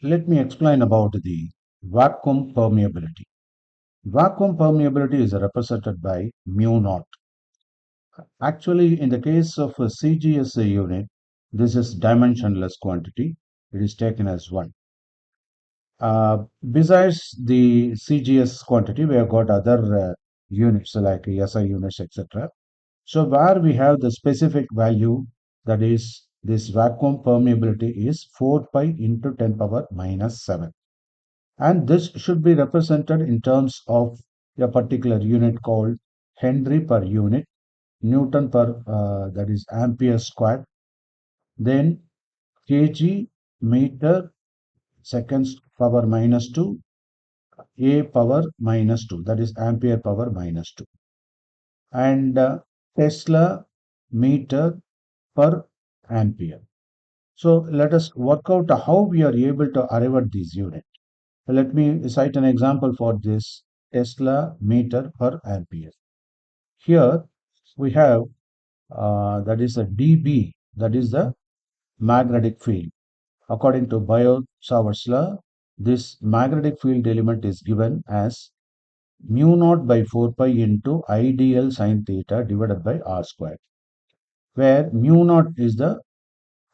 let me explain about the vacuum permeability. Vacuum permeability is represented by mu naught. Actually, in the case of a CGS unit, this is dimensionless quantity. It is taken as 1. Besides the CGS quantity, we have got other units like SI units, etc. So where we have the specific value, that is this vacuum permeability is 4 pi into 10 power minus 7. And this should be represented in terms of a particular unit called Henry per unit, Newton per, that is ampere square, then kg meter seconds power minus 2, a power minus 2, that is ampere power minus 2, and Tesla meter per ampere. So let us work out how we are able to arrive at this unit. Let me cite an example for this Tesla meter per ampere. Here we have that is a dB, that is the magnetic field. According to Bio-Savart's law, this magnetic field element is given as mu naught by 4 pi into IDL sine theta divided by r square, where mu naught is the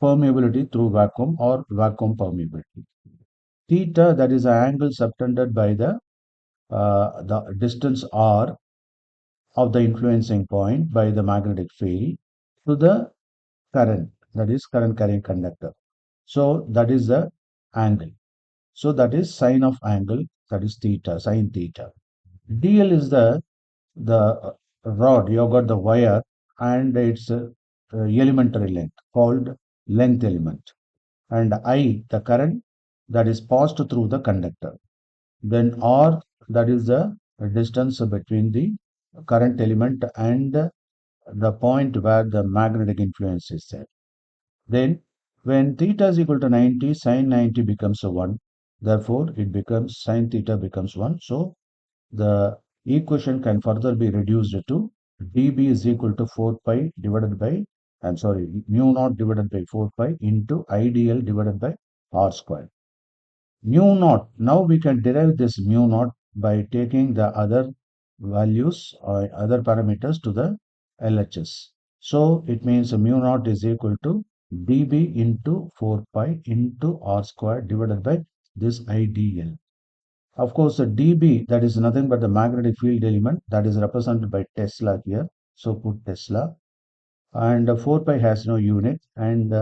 permeability through vacuum or vacuum permeability. Theta, that is the angle subtended by the distance r of the influencing point by the magnetic field to the current, that is current carrying conductor. So that is the angle. So that is sine of angle, that is theta, sine theta. DL is the rod. You have got the wire and its elementary length called length element, and I the current that is passed through the conductor. Then R, that is the distance between the current element and the point where the magnetic influence is there. Then when theta is equal to 90, sine 90 becomes a 1. Therefore, it becomes sine theta becomes 1. So the equation can further be reduced to dB is equal to 4 pi divided by, I'm sorry, mu naught divided by 4 pi into IDL divided by R square. Mu naught, now we can derive this mu naught by taking the other values or other parameters to the LHS. So it means mu naught is equal to dB into 4 pi into R square divided by this IDL. Of course, the dB, that is nothing but the magnetic field element, that is represented by Tesla here. So put Tesla, and 4 pi has no unit, and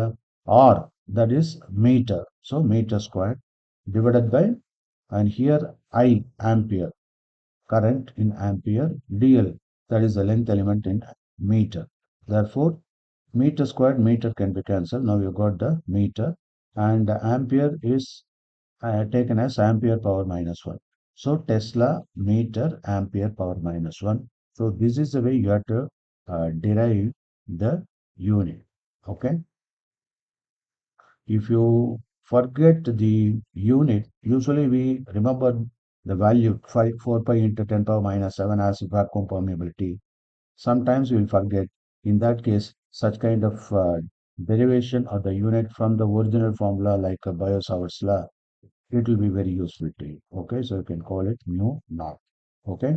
R, that is meter. So meter squared divided by, and here I ampere, current in ampere, dl, that is the length element in meter. Therefore, meter squared, meter can be cancelled. Now you got the meter, and ampere is taken as ampere power minus 1. So Tesla meter ampere power minus 1. So this is the way you have to derive the unit. Okay. If you forget the unit, usually we remember the value 4 pi into 10 power minus 7 as vacuum permeability. Sometimes we will forget. In that case, such kind of derivation of the unit from the original formula like Bio-Savart's law, it will be very useful to you. Okay, so you can call it mu naught. Okay.